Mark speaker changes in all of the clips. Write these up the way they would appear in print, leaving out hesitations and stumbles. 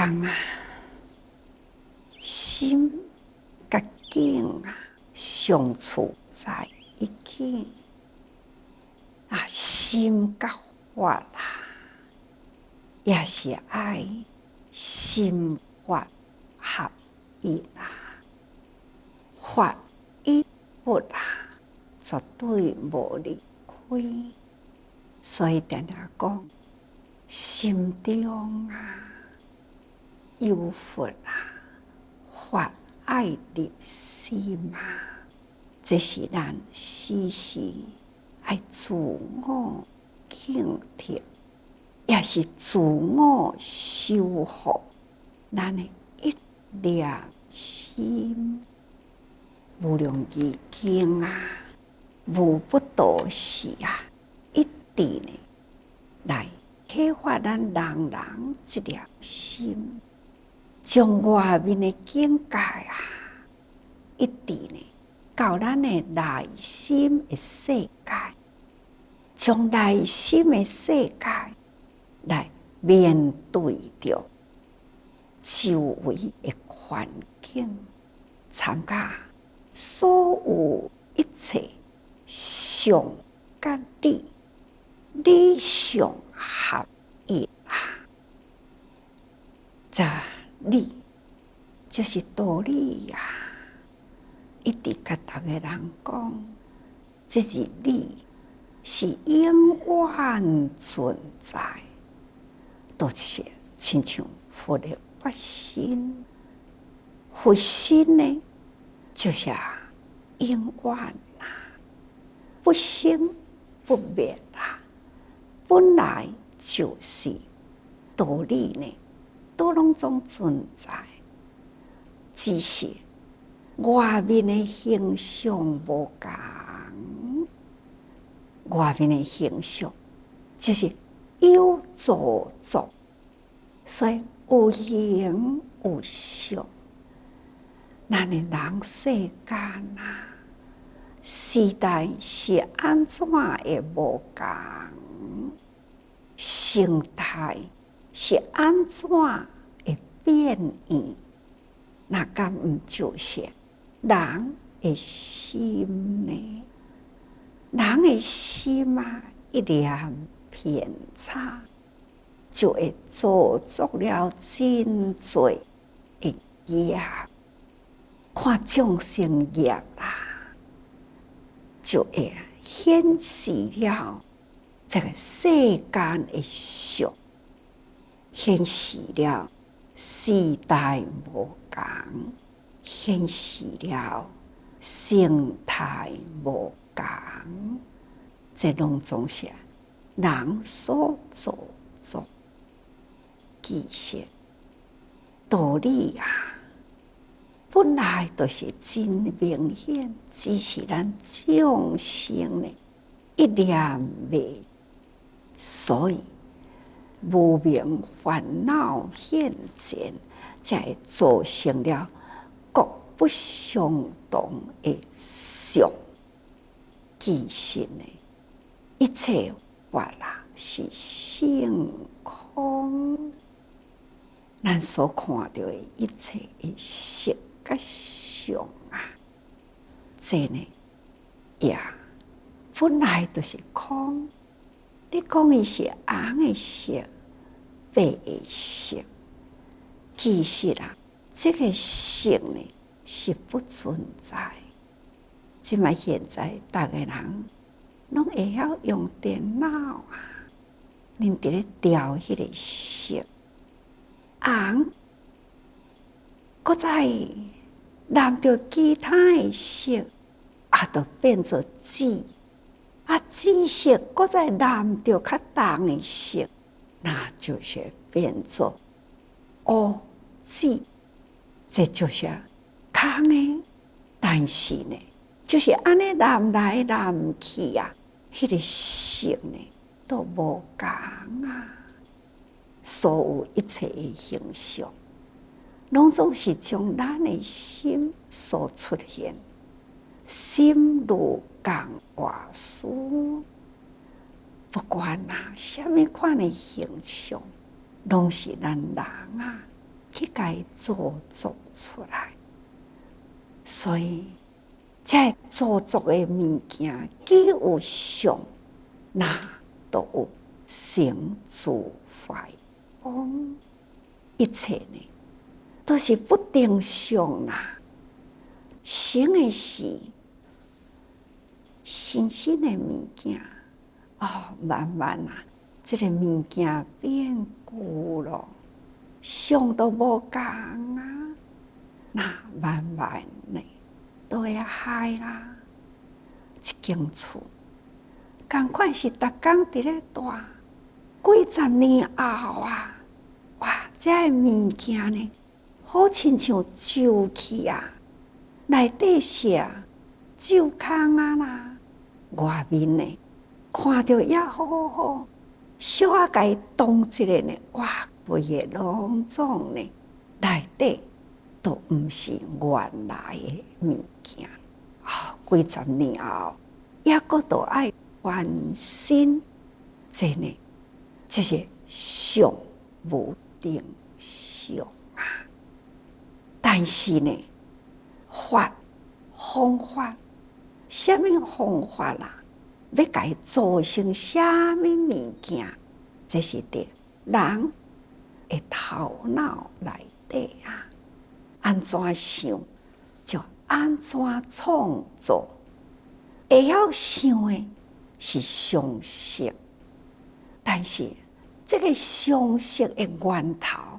Speaker 1: 讲啊，心甲境啊相处在一起啊，心甲法啊，也是爱心法合一啊，法与不啊，绝对无离开。所以常常讲，心中啊有佛啊，法爱入心啊，这是咱时时爱自我警惕，也是自我修复咱的一粒心。无量义经啊，无不多时啊，一直呢来启发咱人人一粒心，将外面的境界啊，一直呢到咱的内心的世界，将内心的世界来面对着周围的环境，参加所有一切相甲理，理相合一啊！这理就是道理呀、一直甲大家人讲，这是理是永远存在，都是亲像佛的法身。佛身呢，就是永远啊，不生不灭啊，本来就是道理呢，都拢总存在，只是外面的形象无同，外面的形象就是有造作，所以有形有相。咱的人世间啊，时代是安怎会无同，生态是安怎会变异，那敢毋就是人的心呢？人的心啊，一念偏差，就会造作了真多的业。看众生业啦，就会显示了这个世间的相，显示了时代无同，显示了生态无同，这拢总是人所造作。其实道理啊，本来就是真明显，只是咱众生呢一念未，所以无明烦恼现前，才会造成了各不相同的相。其实呢，一切法啊是性空，咱所看到的一切的色甲相啊，这呢也本来就是空。你讲伊是红的色、白的色，其实啊，这个色呢是不存在。即卖现在大家人拢会晓用电脑啊，恁伫咧调迄个色，红，搁再染着其他的色，就变做紫。紫色搁再染着较重的色，那就是变做乌紫。这就是空的，但是呢，就是安尼染来染去啊，迄个色呢都无同啊。所有一切的形象，拢总是从咱的心所出现，心如共活丝，不管什么款的形象，拢是咱人啊去甲伊造作出来。所以这造作的物件，既有相，那都有成住坏空。一切呢，都是不定相啦。成的是新鲜的物件，慢慢啊，这个物件变旧咯，相都无共啊，那慢慢呢，都会害啦。一间厝，同款是逐工伫咧住，几十年后啊，哇，这个物件呢，好亲像旧去啊，内底是旧空啊啦，外面呢看着也好好，小可甲伊动一个呢，哇，规个拢总呢，内底都毋是原来的物件。几十年后，也阁都爱翻新，这呢就是相无定相啊。但是呢，方法，什么方法啦？要甲伊做成什么物件？这是伫人的头脑内底啊，安怎想就安怎创作。会晓想的是常识，但是这个常识的源头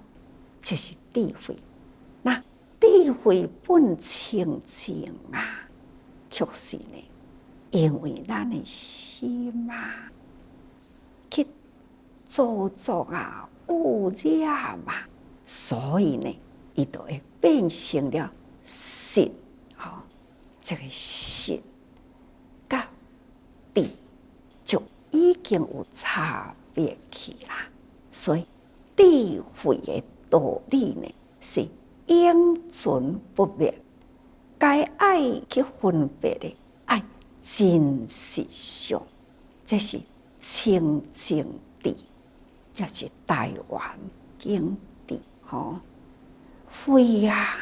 Speaker 1: 就是智慧。那智慧本清净啊，却是呢，因为咱的心啊，去造作啊、污染啊，所以呢，伊就会变成了实。这个实甲智就已经有差别去啦。所以智慧的道理呢，是永存不灭。该爱去分别的，爱真实相，这是清净智，这是台湾经智慧啊，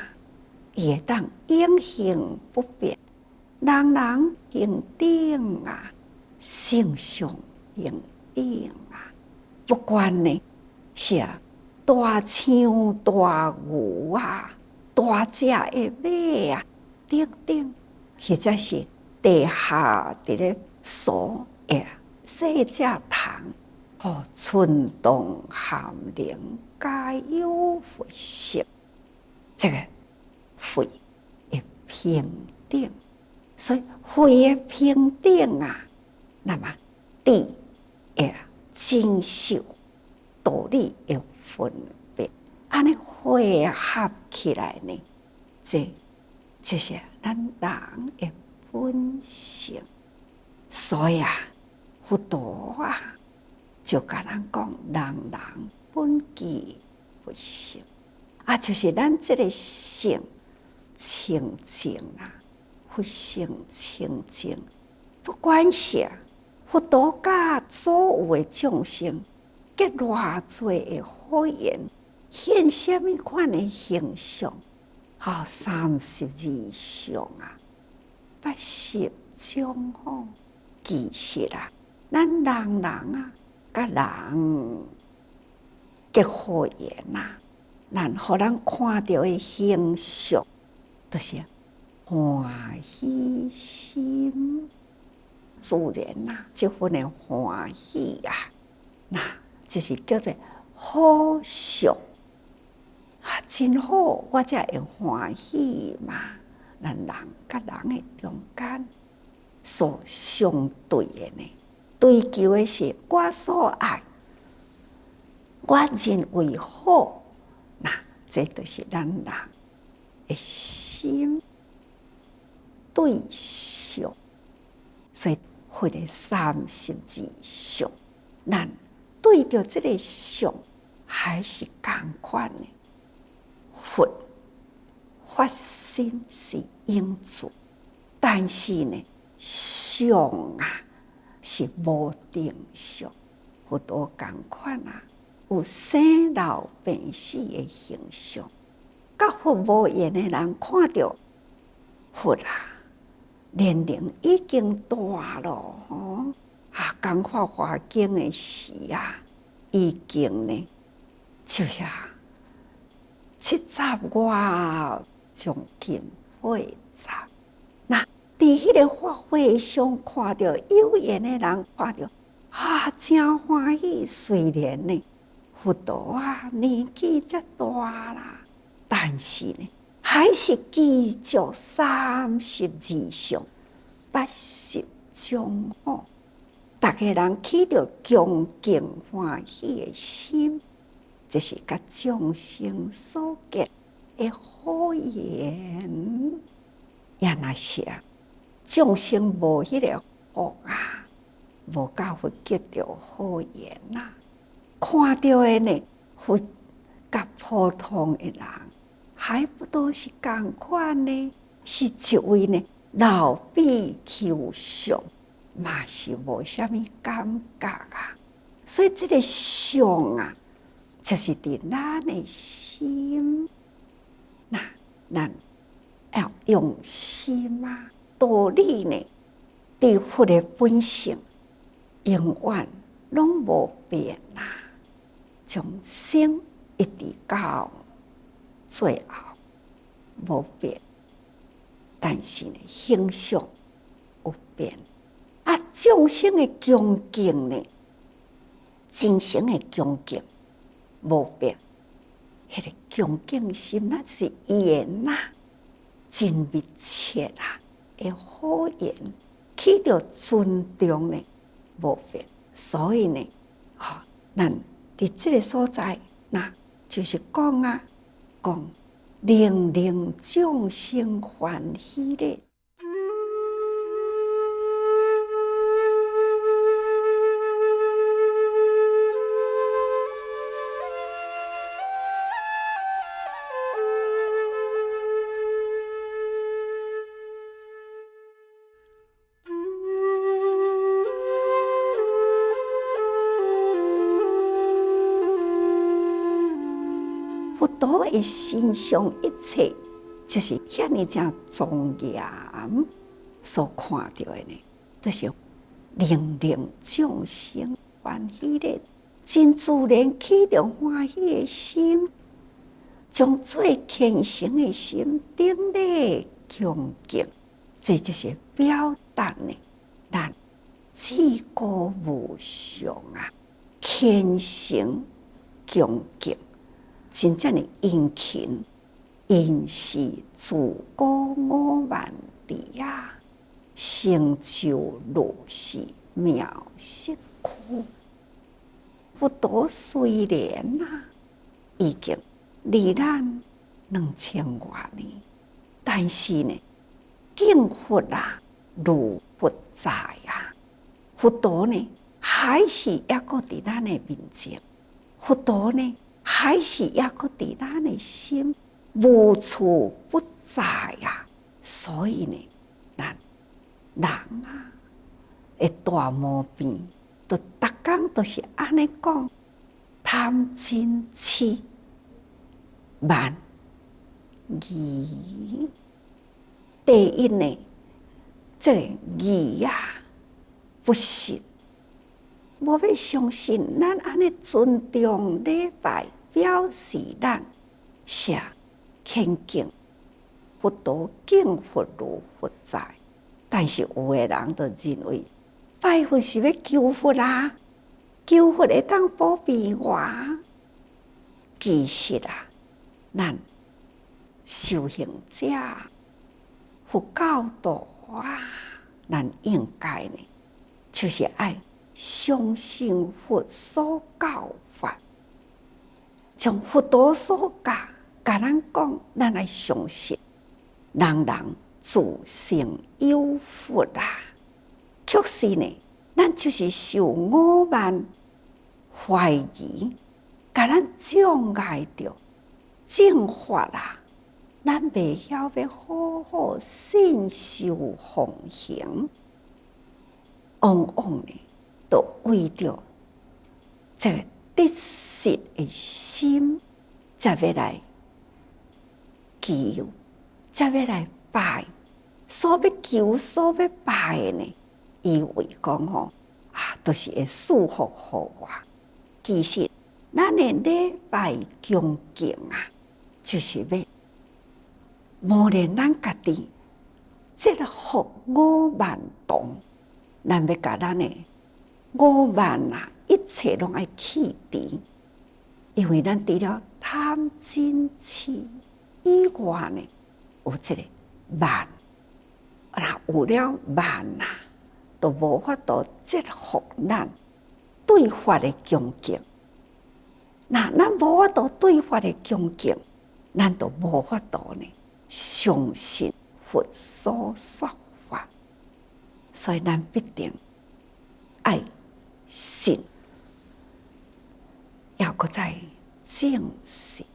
Speaker 1: 会当永恒不变，人人平等啊，性相平等啊。不管呢是大象、大牛啊、大只的马啊，等等，或者是地下伫咧树的细只虫，春冬寒冷皆有佛性。这个慧的平等，所以慧的平等啊，那么智的精修，道理的分别，安尼汇合起来呢，这就是咱人的本性。所以佛陀就甲咱讲，人本具佛性。就是咱这个性清净啊，佛性清净。不管是佛陀甲所有的众生结偌济的好缘，现什么款的形象？32相啊，80种其实咱人甲人结好缘啊。咱互咱看到的形象，都是欢喜心，自然这份的欢喜那就是叫做好相真好，我才会欢喜嘛。咱人甲人的中间所相对的呢，追求的是我所爱，我认为好。这就是咱人的心对象，所以佛的32相，咱对着这个相还是同款的。佛发心是应住，但是呢，相是无定相，佛陀同款有生老病死的形象。甲佛无缘的人看到佛啊，年龄已经大了吼，讲法华经的时啊，已经呢就是70外，将近80。那伫迄个法会上看到有缘的人看到真欢喜。虽然呢，佛陀年纪遮大啦，但是呢，还是继续32相80种好。大家人起着恭敬欢喜的心，这是甲众生所结的好缘。也若是众生无迄个福无甲佛结着好缘看到的呢，佛甲普通的人还不都是同款呢？是一位呢老比丘相，嘛是无啥物感觉所以这个相就是伫咱的心。那咱要用心道理呢，伫佛的本性永远拢无变从生一直到最后无变，但是呢，形象有变众生的恭敬呢，真诚的恭敬无变。迄个恭敬心那是缘真密切的好缘，起着尊重呢无变。所以呢，咱伫这个所在，就是讲讲令众生欢喜的。佛陀的身上一切，就是遐尼正庄严所看到的呢，就是令众生欢喜的，真自然起着欢喜的心，将最虔诚的心顶礼恭敬，这就是表达呢咱至高无上虔诚恭敬。真正的殷勤，因是自古5万地成就如是妙色苦。佛陀虽然已经离咱2000多年，但是呢，敬佛如不在佛陀呢，还是抑搁伫咱的面前。佛陀呢，还是抑搁伫咱的心，无处不在所以呢，咱人的大毛病，都逐工都是安尼讲，贪嗔痴慢疑。第一呢，这疑不信，无要相信咱安尼尊重礼拜，表示咱是虔敬佛陀，敬佛如佛在。但是有的人就认为拜佛是要求佛求佛会当保庇我。其实咱修行者佛教徒咱应该呢，就是爱相信佛所教法，将佛陀所教甲咱讲，咱来相信。人自性有佛确实呢，咱就是受5万怀疑，甲咱障碍着正法咱袂晓要好好信受奉行，往往呢，都为着这得失的心，才要来求，才要来拜。所要求、所要拜的呢，以为讲都是会祝福互我。其实，咱的礼拜恭敬啊，就是要磨练咱家己，折服50000动。咱要甲咱的50000啊，一切拢爱弃除，因为咱除了贪嗔痴以外呢，有这个慢。有了慢啊，就无法度折服咱对法的恭敬。咱无法度对法的恭敬，咱就无法度呢相信佛所说法。所以咱必定爱信，要搁再正信。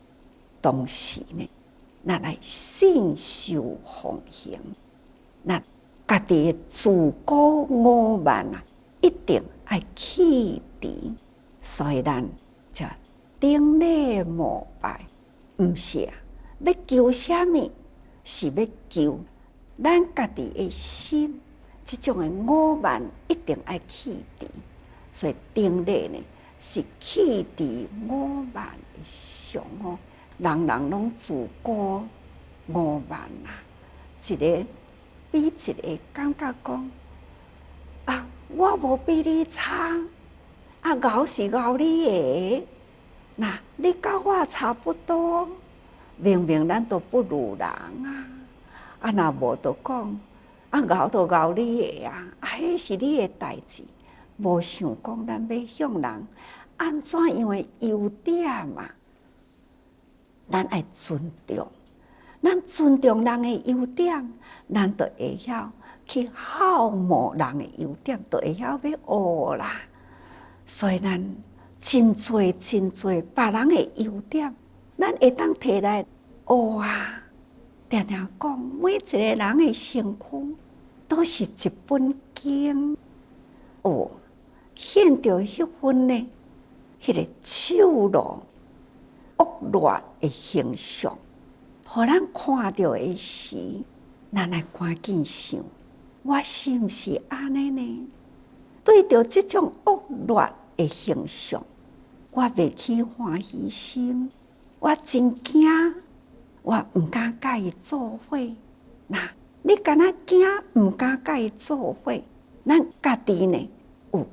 Speaker 1: 同时呢，咱爱信守奉行。咱家己的自古50000啊，一定爱弃除，所以咱就顶礼膜拜，毋是要求什么，是要求咱家己的心，这种的50000一定爱弃除，所以顶礼呢是弃除50000的相人人拢自古50000啊，一个比一个感觉讲我无比你差，熬是熬你的，你甲我差不多，明明咱都不如人若无就讲熬就熬你的迄是你的代志，无想讲咱要向人安怎样的优点咱爱尊重。咱尊重人的优点，咱就会晓去好慕人的优点，就会晓要学啦。所以咱真多别人的优点，咱会当摕来学常常讲，每一个人的身躯都是一本经，显着迄份呢，迄个丑陋恶劣的形象。互咱看到的时，咱来赶紧想，我是毋是安尼呢？对着这种恶劣的形象，我袂起欢喜心，我真惊，我毋敢甲伊做伙。你敢若惊，毋敢甲伊做伙，咱家己呢有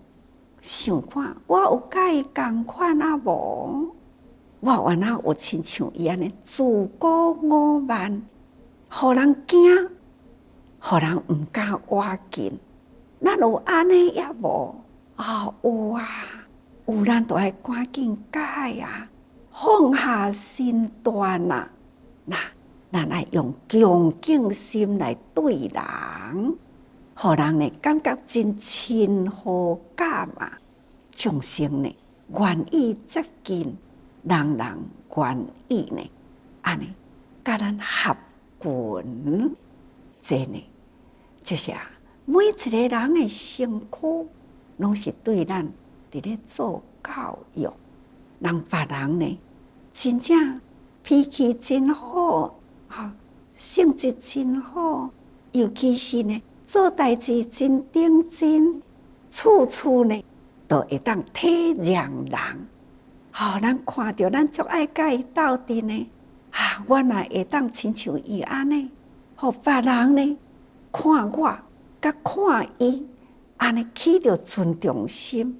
Speaker 1: 想看，我有甲伊共款无？我原来有亲像伊安尼自古50000，互人惊，互人毋敢挖近。咱有安尼也无？有咱就爱赶紧改放下身段咱爱用恭敬心来对人，互人呢感觉真亲和感众生呢愿意接近。人人愿意呢，安尼甲咱合群，这呢就是每一个人的身躯，拢是对咱伫咧做教育。人别人呢，真正脾气真好，性质真好，尤其是呢做代志真认真，处处呢都会当体谅人。咱看到咱足爱甲伊斗阵呢，我若会当亲像伊安尼，互别人呢看我，甲看伊，安尼起着尊重心，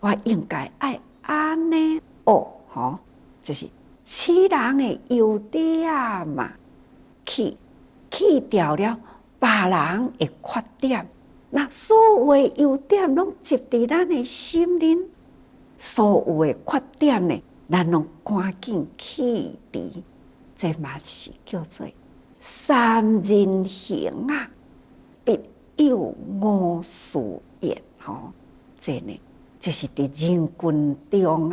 Speaker 1: 我应该爱安尼就是取人的优点去掉了别人的缺点，所有的优点拢集伫咱的心灵。所有的缺点呢，咱拢赶紧去除，这嘛是叫做三人行必有我师焉这呢就是伫人群中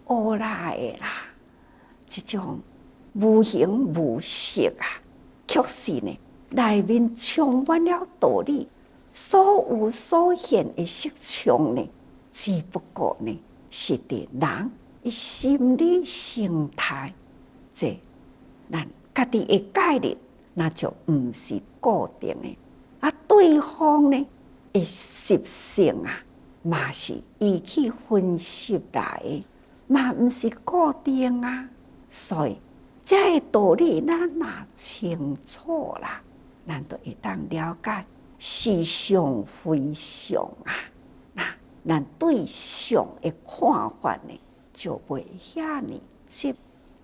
Speaker 1: 学来的啦。这种无形无色确实呢，内面充满了道理。所有所现的色相呢，只不过呢，是伫人的心理形态，这咱家己的概念，那就毋是固定的。啊，对方呢的习性啊，嘛是伊去分析来的，嘛毋是固定啊。所以这个道理咱若清楚啦，咱就会当了解是上非上啊。那咱对上的看法呢，就袂遐尼执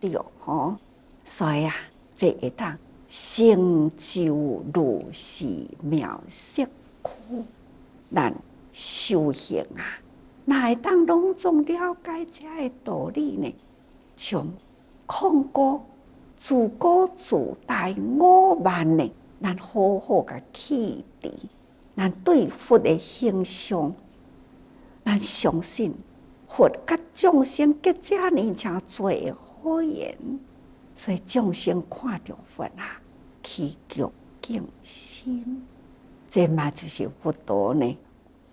Speaker 1: 着吼。所以啊，这会当成就如是妙色苦。咱修行啊，若会当拢总了解这个道理呢，从空过自古自代我慢呢，咱好好甲启迪。咱对佛的形象，咱相信佛甲众生结遮尼诚多的好缘，所以众生看到佛啊，祈求敬心。这嘛就是佛陀呢，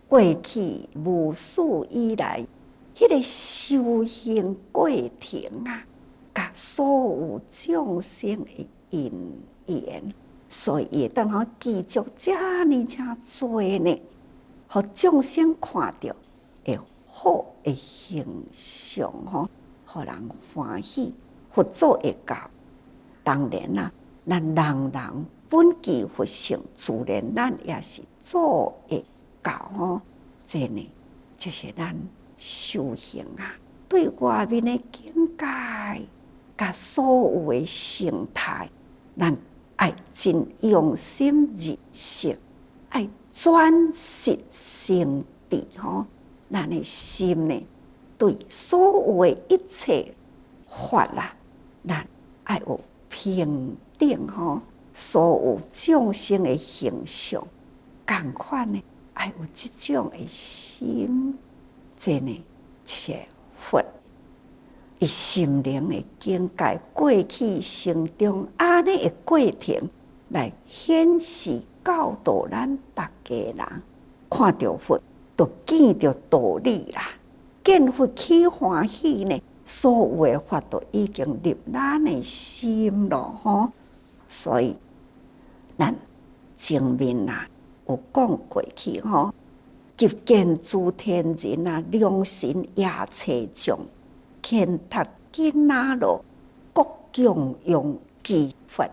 Speaker 1: 过去无始以来，迄个修行过程啊，甲所有众生的因缘，所以会当好记住遮尼诚多呢，互众生看到会好的形象吼，互人欢喜。佛祖会教，当然啦，咱人人本具佛性，自然咱也是做会到吼。这呢，就是咱修行啊，对外面的境界，甲所有的形态，咱爱真用心入息，爱转识成智吼。咱的心呢，对所有的一切法啦，咱爱有平等吼。所有众生的形象，同款呢，爱有这种的心。这呢，就是佛伊心灵的境界，过去成中安尼的过程，来显示教导咱大家人，看到佛就见到道理啦。见佛起欢喜呢，所有的法都已经入咱的心咯吼。所以，咱前面啊有讲过去吼，极见诸天人啊，良心也切众，乾达紧那罗，各供养其佛。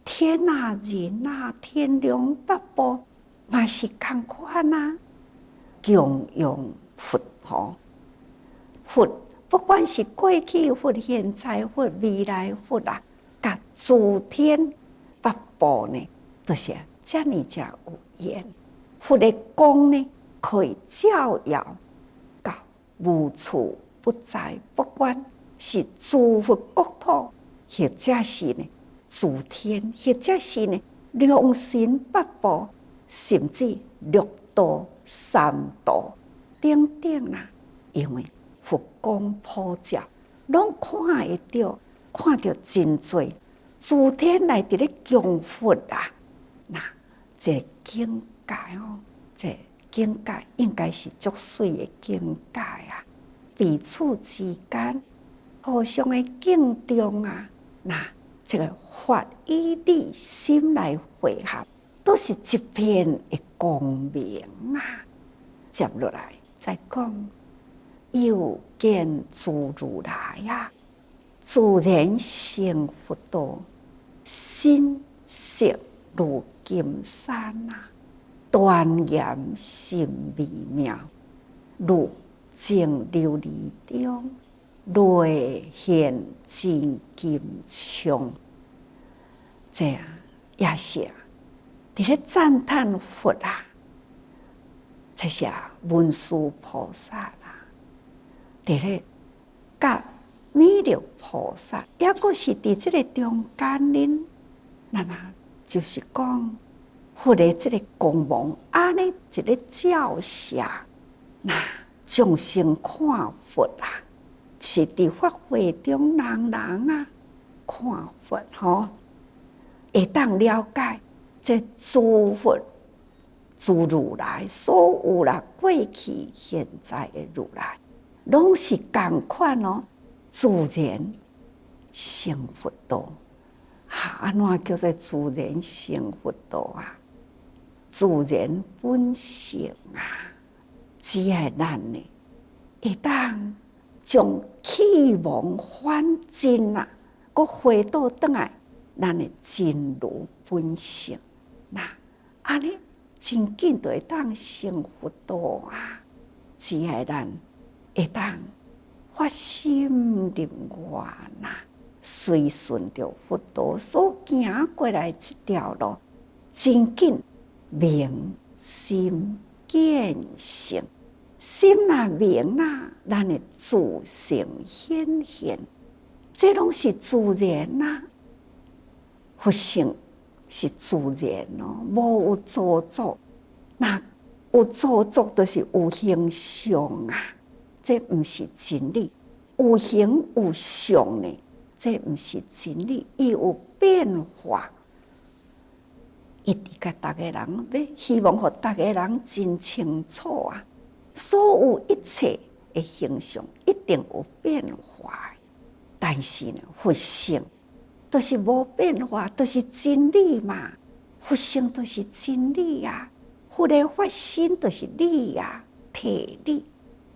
Speaker 1: 天啊人啊，天龙八部嘛是同款啊，供养佛吼。佛不管是过去佛、现在佛、未来佛啊。甲诸天八部呢，就是遮尼遮有缘。佛的光呢，可以照耀到无处不在，不管是诸佛国土，或者是呢诸天，或者是呢良心八部，甚至六道、三道等等啦。因为佛光普照，拢看会到。看到真多诸天来伫咧供佛啊，那这境界哦，这境界应该是足水的境界啊。彼此之间互相的敬重啊，那这个法以理心来汇合，都是一片的光明啊。接落来再讲，又见诸如来啊。自然成佛道，心色如金山啊，端严心微妙，如镜琉璃中，泪现真金像。这样也是啊，伫咧赞叹佛啊，这是文殊菩萨啦，伫咧甲弥勒菩萨，也阁是伫这个中间呢。那么就是讲，佛的这个光芒安尼一个照射，那众生看佛啊，是伫法会中人啊看佛吼，会当了解这诸佛、诸如来所有啦，过去现在的如来。拢是同款哦。自然成佛道，安怎叫做自然成佛道啊？自然本性啊，只要咱呢，会当将气亡还真啊，佮回到转来，咱的真如本性，那安尼真紧就会当成佛道啊！只要咱会当发心念愿啊，随顺着佛道所行过来这条路，真紧明心见性，心若明啦，咱的自性显现，这拢是自然啦。佛性是自然咯，无有造作。那有造作，就是有形象啊，这毋是真理。有形有相呢，这毋是真理，伊有变化。一直甲逐个人要希望，互逐个人真清楚啊！所有一切的形象一定有变化，但是呢，佛性都是无变化，都是真理嘛。佛性都是真理啊，佛的发心都是理啊，体理。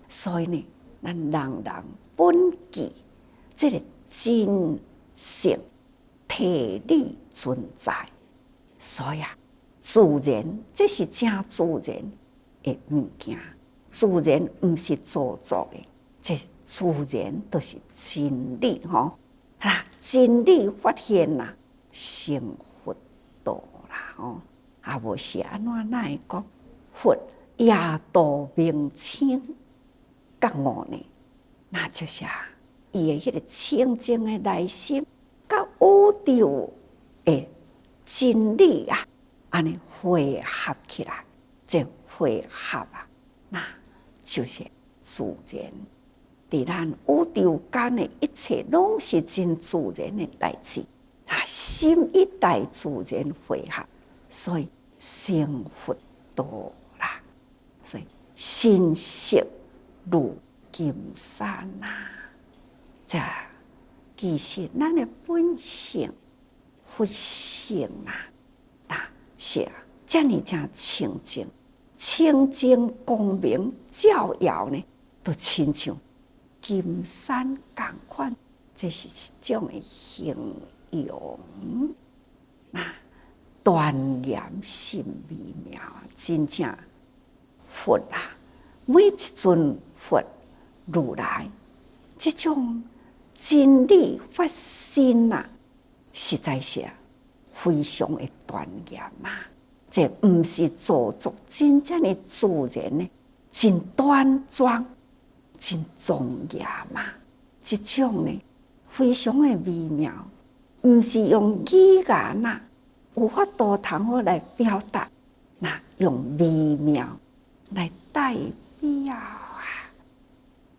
Speaker 1: 所以呢，咱人人本具这个真性体理存在。所以啊，自然这是真自然的物件，自然毋是造作的，这自然都是真理吼。啦，真理发现啦，成佛道啦吼。啊，无是安怎哪会讲佛夜度明清觉悟呢？那就是伊的迄个清净的内心，甲宇宙的真理啊，安尼汇合起来，这汇合啊，那就是自然。伫咱宇宙间的一切，拢是真自然的代志。啊，心一代自然汇合，所以成佛道啦。所以心色如金山啊，这其实咱的本性。佛性啊，那是遮尔正清净、清净光明照耀呢，都亲像金山共款，这是一种的形容。那端严甚微妙啊，真正佛啊，每一尊佛如来，这种真理发心啊。实在是非常的端严啊！这毋是造作，真正的自然呢，真端庄、真庄严嘛！这种呢，非常的微妙，毋是用语言啊，有法度通好来表达，那用微妙来代表啊！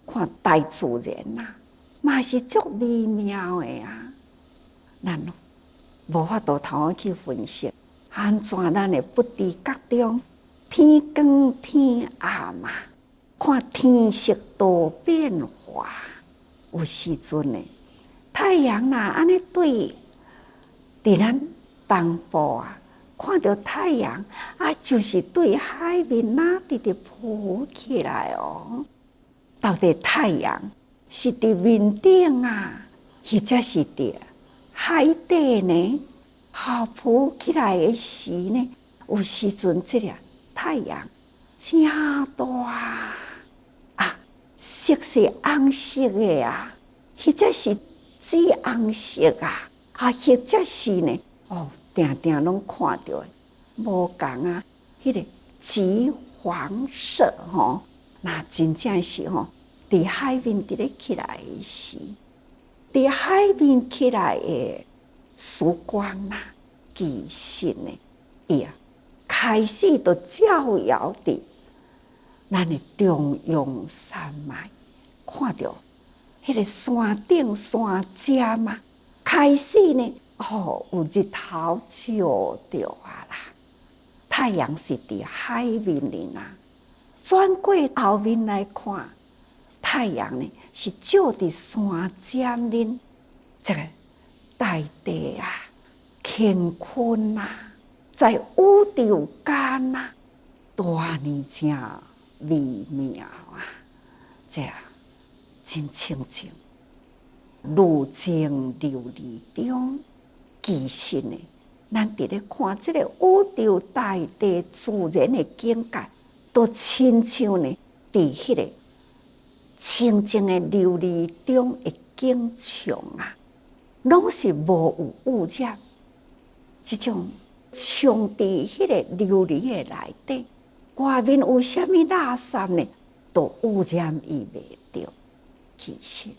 Speaker 1: 看大自然啊，嘛是足微妙的啊！咱无法度通去分析，安怎咱会不知觉中天光天暗嘛？看天色多变化，有时阵呢，太阳啦安尼对，伫咱东部啊，看到太阳啊，就是对海面那直直浮起来哦。到底太阳是伫面顶啊，或者是伫海底呢？浮起来的时呢，有时阵这个太阳真大啊，色是红色的啊，或者是紫红色啊，或者是呢，定定拢看到的，无共啊，迄个橘黄色吼，那真正是吼，伫海面伫咧起来的时，伫海面起来的曙光啊，其实呢，伊开始就照耀伫咱的中央山脉，看到迄个山顶山遮嘛，开始呢，有日头照着啊啦。太阳是伫海面里啦，转过后面来看，太阳呢是照伫山尖恁这个大地啊，乾坤啊，在宇宙间啊，大呢正微妙啊，这真清净。如镜琉璃中，其实呢，咱伫咧看这个宇宙大地自然的境界，都亲像呢，伫迄个清净的琉璃中的景象啊，拢是无有污染。这种像伫迄个琉璃的内底，外面有啥物垃圾呢，都污染伊袂着。其实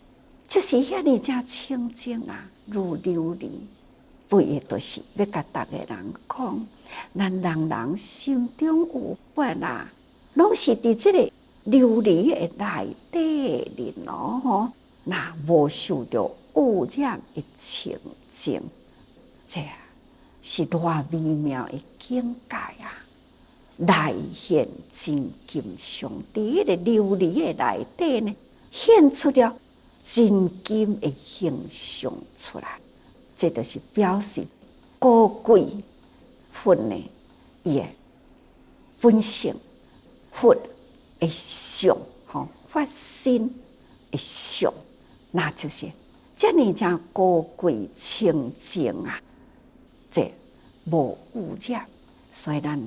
Speaker 1: 就是遐尼正清净啊，如琉璃。为的就是要甲逐个人讲，咱人人心中有佛啊，拢是伫即个琉璃的内底里咯，那无受到污染的清净，这是偌微妙的境界啊！内现真金相，伫迄个琉璃的内底呢，现出了真金的形象出来。这就是表示高贵佛呢，伊的本性，佛的相，发心的相，那就是这呢正高贵清净啊！这无污染，所以咱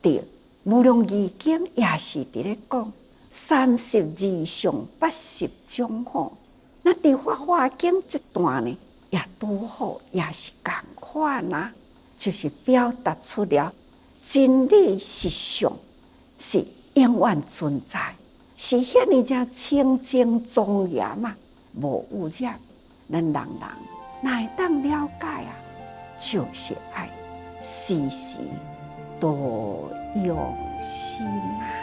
Speaker 1: 伫无量义经也是伫咧讲32相80种吼。那伫法华经这段呢？也拄好，也是共款啊，就是表达出了真理实相是永远存在，是遐尼正清净庄严啊，无污染。咱人人哪会当了解啊？就是爱时时多用心啊。